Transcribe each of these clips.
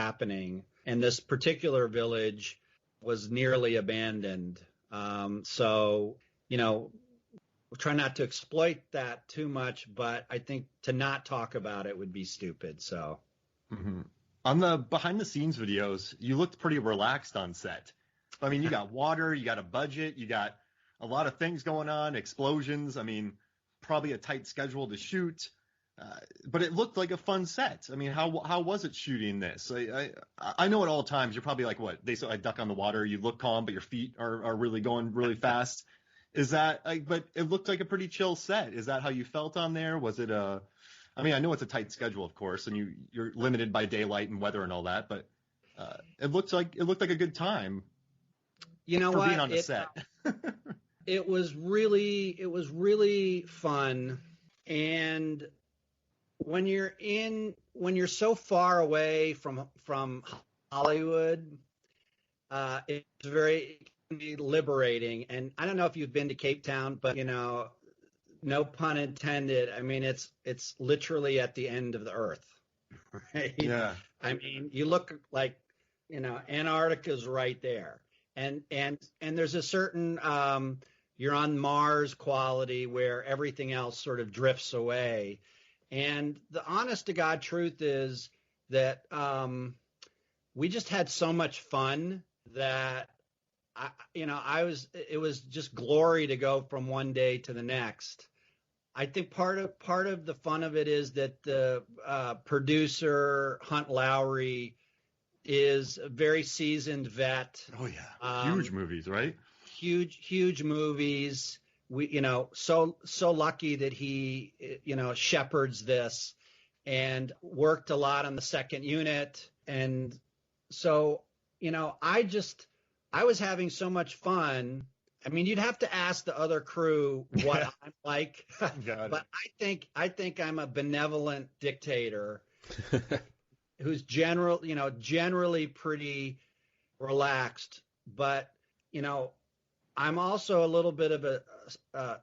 happening. And this particular village was nearly abandoned. So, we'll try not to exploit that too much, but I think to not talk about it would be stupid. So, On the behind the scenes videos, you looked pretty relaxed on set. I mean, you got water, you got a budget, you got a lot of things going on, explosions. I mean, probably a tight schedule to shoot. But it looked like a fun set. I mean, how was it shooting this? I know at all times you're probably like, what? They say I duck on the water, you look calm, but your feet are really going really fast. Is that but it looked like a pretty chill set. Is that how you felt on there? Was it I mean, I know it's a tight schedule, of course, and you're limited by daylight and weather and all that, but it looked like a good time. You know for what? Being on the set. It was really fun. And when you're so far away from Hollywood, it can be liberating. And I don't know if you've been to Cape Town, but no pun intended. I mean, it's literally at the end of the earth, right? Yeah. I mean, you look like, Antarctica's right there. And there's a certain, you're on Mars quality where everything else sort of drifts away. And the honest to God truth is that, we just had so much fun that it was just glory to go from one day to the next. I think part of the fun of it is that the producer Hunt Lowry is a very seasoned vet. Oh yeah, huge movies, right? Huge movies. We so lucky that he shepherds this and worked a lot on the second unit, and so I was having so much fun. I mean, you'd have to ask the other crew what I'm like, but I think I'm a benevolent dictator who's generally pretty relaxed, but I'm also a little bit of a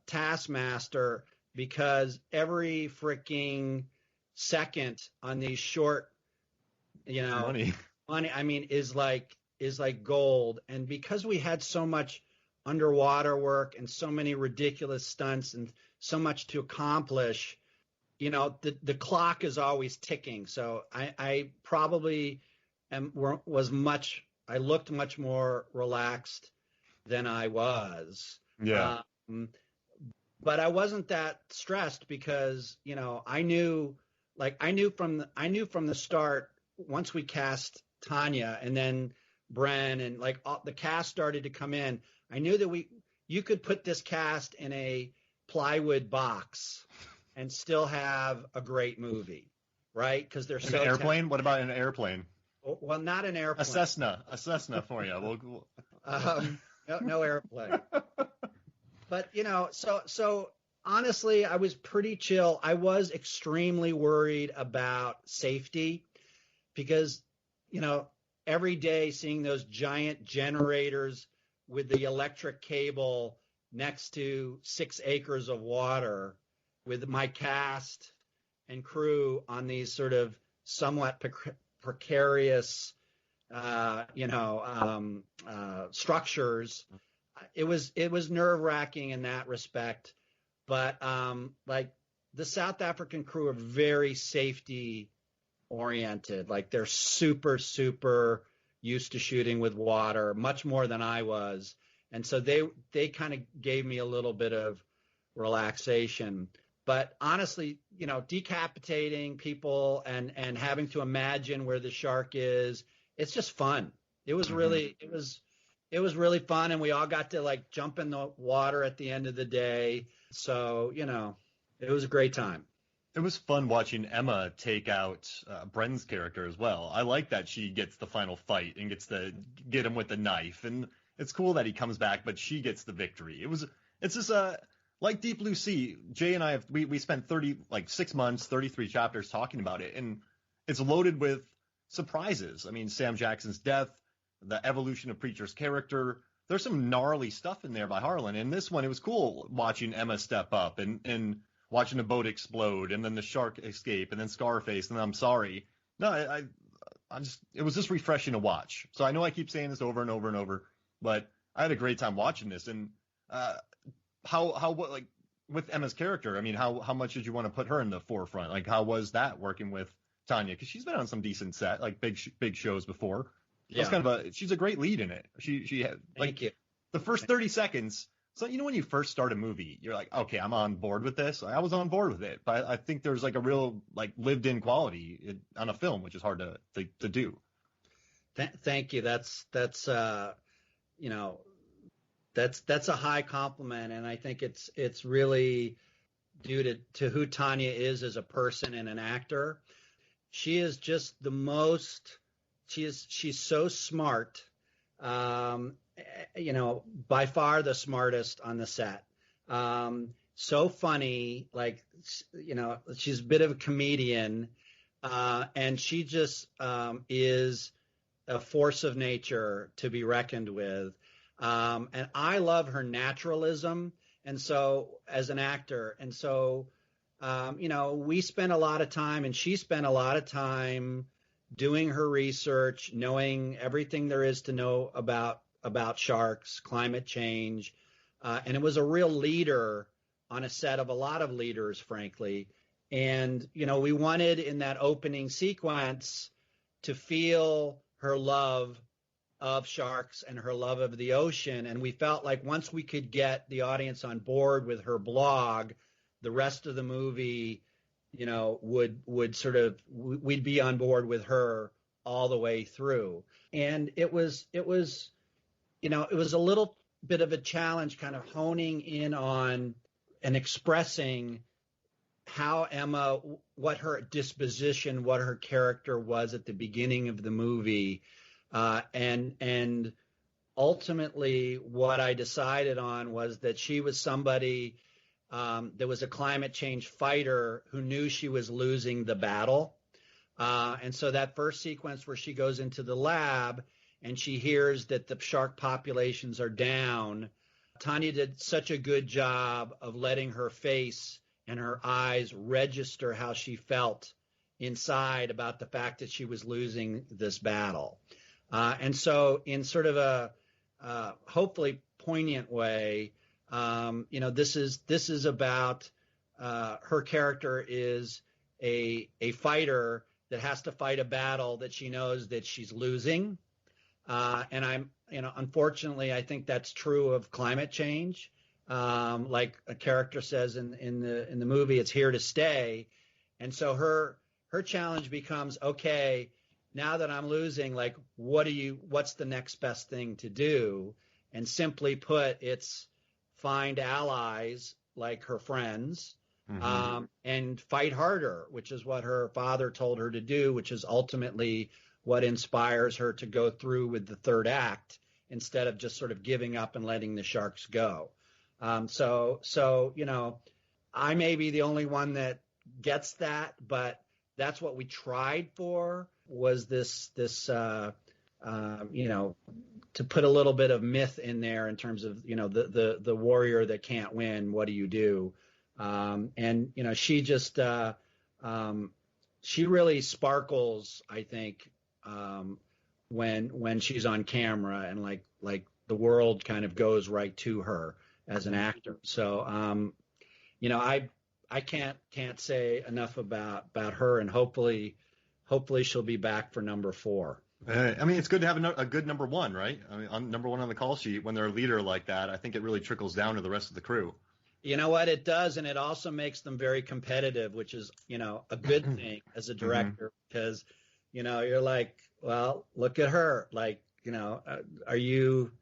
taskmaster because every freaking second on these short, money, I mean, is like gold. And because we had so much underwater work and so many ridiculous stunts and so much to accomplish, the clock is always ticking. So I probably I looked much more relaxed than I was. Yeah. But I wasn't that stressed because, I knew from the start, once we cast Tanya and then Bren and the cast started to come in, I knew that you could put this cast in a plywood box and still have a great movie, right? Because they're so an airplane. What about an airplane? Well, not an airplane. A Cessna for you. No airplane. But so honestly, I was pretty chill. I was extremely worried about safety because every day seeing those giant generators with the electric cable next to 6 acres of water with my cast and crew on these sort of somewhat precarious, structures. It was nerve-wracking in that respect, but the South African crew are very safety oriented. Like they're super, super used to shooting with water, much more than I was. And so they kind of gave me a little bit of relaxation. But honestly, decapitating people and having to imagine where the shark is, it's just fun. It was really, it was really fun. And we all got to jump in the water at the end of the day. So, it was a great time. It was fun watching Emma take out Bren's character as well. I like that she gets the final fight and gets to get him with the knife. And it's cool that he comes back, but she gets the victory. It's just like Deep Blue Sea. Jay and I we spent 6 months, 33 chapters talking about it, and it's loaded with surprises. I mean, Sam Jackson's death, the evolution of Preacher's character. There's some gnarly stuff in there by Harlan. And this one, it was cool watching Emma step up and watching the boat explode and then the shark escape and then Scarface and I'm sorry. No, it was just refreshing to watch. So I know I keep saying this over and over and over, but I had a great time watching this. And what like with Emma's character, I mean, how much did you want to put her in the forefront? Like, how was that working with Tanya? Because she's been on some decent set, like big shows before. Yeah. That's she's a great lead in it. She had like Thank you. The first 30 seconds. So, when you first start a movie, you're like, okay, I'm on board with this. I was on board with it, but I think there's like a real like lived in quality on a film, which is hard to do. Thank you. That's a high compliment. And I think it's really due to who Tanya is as a person and an actor. She is just she's so smart. By far the smartest on the set. So funny, like, she's a bit of a comedian, and she just is a force of nature to be reckoned with. And I love her naturalism, and so as an actor, and so we spent a lot of time, and she spent a lot of time doing her research, knowing everything there is to know about sharks, climate change, and it was a real leader on a set of a lot of leaders, frankly. And we wanted in that opening sequence to feel her love of sharks and her love of the ocean, and we felt like once we could get the audience on board with her blog, the rest of the movie would sort of, we'd be on board with her all the way through. And it was a little bit of a challenge, kind of honing in on and expressing how Emma, what her disposition, what her character was at the beginning of the movie. And ultimately what I decided on was that she was somebody that was a climate change fighter who knew she was losing the battle. And so that first sequence where she goes into the lab and she hears that the shark populations are down, Tanya did such a good job of letting her face and her eyes register how she felt inside about the fact that she was losing this battle. And so in sort of a hopefully poignant way, this is about her character is a fighter that has to fight a battle that she knows that she's losing. And unfortunately, I think that's true of climate change. Like a character says in the movie, it's here to stay. And so her challenge becomes, okay, now that I'm losing, like, what's the next best thing to do? And simply put, it's find allies like her friends, and fight harder, which is what her father told her to do, which is ultimately what inspires her to go through with the third act instead of just sort of giving up and letting the sharks go. So I may be the only one that gets that, but that's what we tried for, was this to put a little bit of myth in there in terms of, the warrior that can't win, what do you do? And she just, she really sparkles, I think, when she's on camera, and like the world kind of goes right to her as an actor. So, I can't say enough about her, and hopefully she'll be back for number 4. I mean, it's good to have a good number 1, right? I mean, on number 1 on the call sheet, when they're a leader like that, I think it really trickles down to the rest of the crew. You know what? It does, and it also makes them very competitive, which is, a good thing as a director, because, you're like, well, look at her. Like, are you,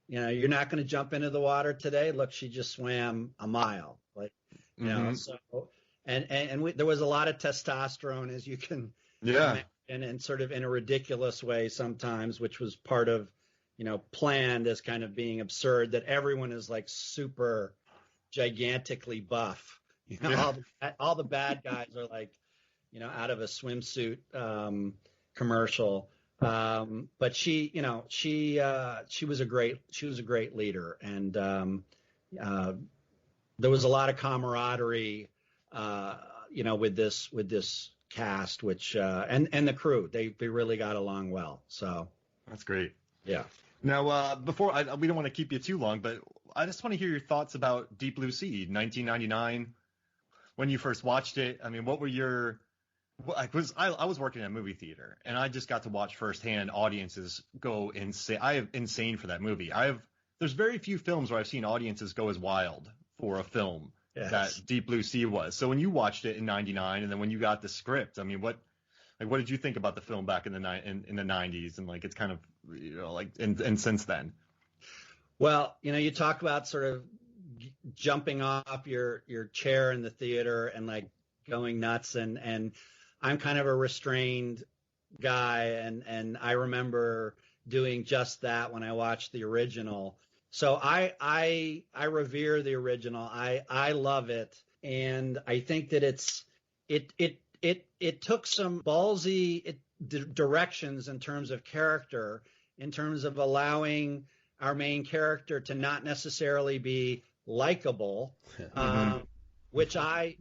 you're not going to jump into the water today? Look, she just swam a mile. Like, so, and there was a lot of testosterone, as you can imagine, and sort of in a ridiculous way sometimes, which was part of, planned as kind of being absurd, that everyone is like super gigantically buff. All the bad guys are like, out of a swimsuit commercial. But she was a great leader, and there was a lot of camaraderie, with this cast, which and the crew, they really got along well. So That's great. yeah. Now, we don't want to keep you too long, but I just want to hear your thoughts about Deep Blue Sea, 1999, when you first watched it. I mean, what were your I was working in a movie theater, and I just got to watch firsthand audiences go insane. I have insane for that movie. There's very few films where I've seen audiences go as wild for a film that Deep Blue Sea was. So when you watched it in '99, and then when you got the script, I mean, what did you think about the film back in the '90s, and like it's kind of and since then? Well, you talk about sort of jumping off your chair in the theater and like going nuts, and I'm kind of a restrained guy, and I remember doing just that when I watched the original. So I revere the original. I love it, and I think that it took some ballsy directions in terms of character, in terms of allowing our main character to not necessarily be likable, which I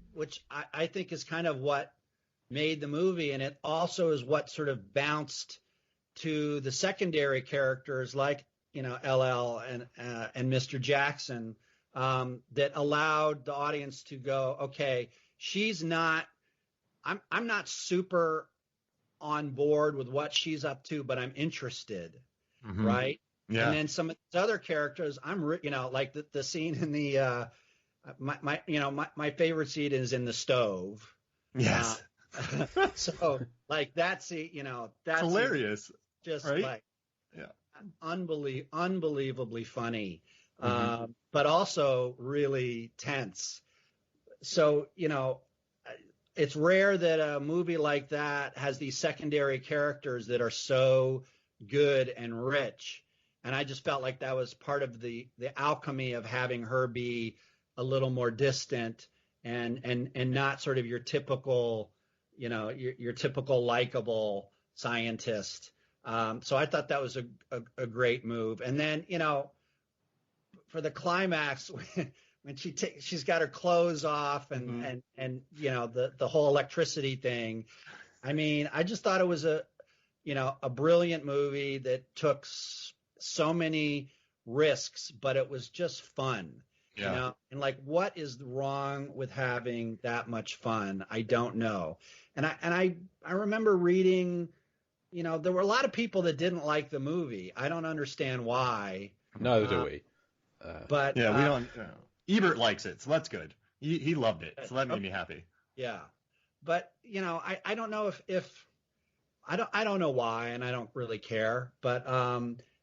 think is kind of what made the movie, and it also is what sort of bounced to the secondary characters like LL and Mr. Jackson, that allowed the audience to go, okay, she's not, I'm not super on board with what she's up to, but I'm interested, right? Yeah. And then some of the other characters, like the scene in the my favorite scene is in the stove. Yes. So like that's that's hilarious. Just right? like unbelievably funny, but also really tense. So it's rare that a movie like that has these secondary characters that are so good and rich. And I just felt like that was part of the alchemy of having her be a little more distant and not sort of your typical, your typical likable scientist. So I thought that was a great move. And then, for the climax, when she's got her clothes off and the whole electricity thing. I mean, I just thought it was a brilliant movie that took so many risks, but it was just fun. Yeah. And like, what is wrong with having that much fun? I don't know. And I remember reading, there were a lot of people that didn't like the movie. I don't understand why. Neither do we. But yeah, we don't. Ebert likes it, so that's good. He loved it, so that made me happy. Yeah, but I don't know if I don't know why, and I don't really care. But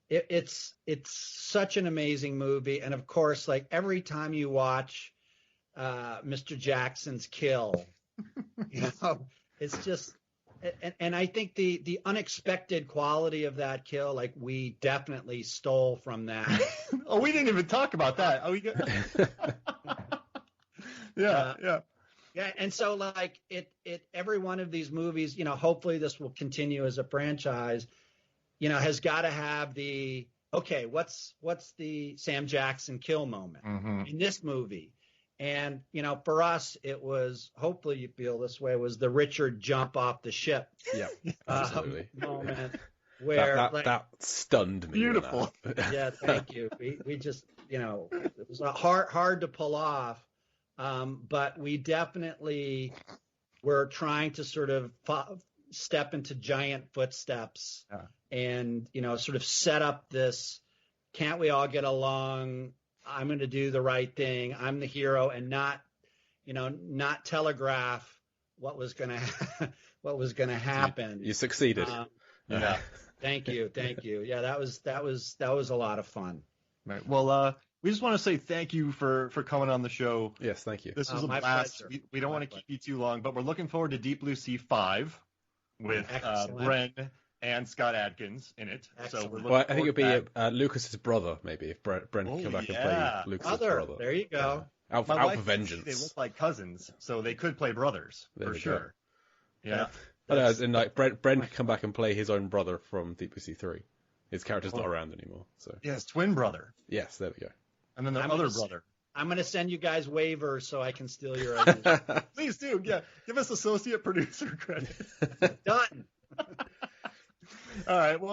it's such an amazing movie, and of course, like every time you watch Mr. Jackson's kill, it's just. And I think the unexpected quality of that kill, like we definitely stole from that. Oh, we didn't even talk about that. Oh, we got... yeah. And so like it every one of these movies, hopefully this will continue as a franchise, has got to have what's the Sam Jackson kill moment in this movie. And, for us, it was, hopefully you feel this way, was the Richard jump off the ship. Yeah, absolutely. Moment where that stunned me. Beautiful. Yeah, thank you. We just, it was hard to pull off. But we definitely were trying to sort of step into giant footsteps and, sort of set up this, can't we all get along? I'm going to do the right thing. I'm the hero, and not telegraph what was going to happen. You succeeded. Yeah. Thank you. Yeah, that was a lot of fun. Right. Well, we just want to say thank you for coming on the show. Yes, thank you. This was a blast. We don't want to keep you too long, but we're looking forward to Deep Blue Sea 5 with Bren and Scott Adkins in it. Excellent. So I think it'll be Lucas's brother, maybe, if Brent can come back and play Lucas's brother. There you go. Out for vengeance. They look like cousins, so they could play brothers for sure. Yeah. And like Brent can come back and play his own brother from Deep Blue Sea 3. His character's not around anymore. So yes, twin brother. Yes, there we go. And then the other brother. I'm gonna send you guys waivers so I can steal your ideas. Please do. Yeah, give us associate producer credit. Done. All right. Well.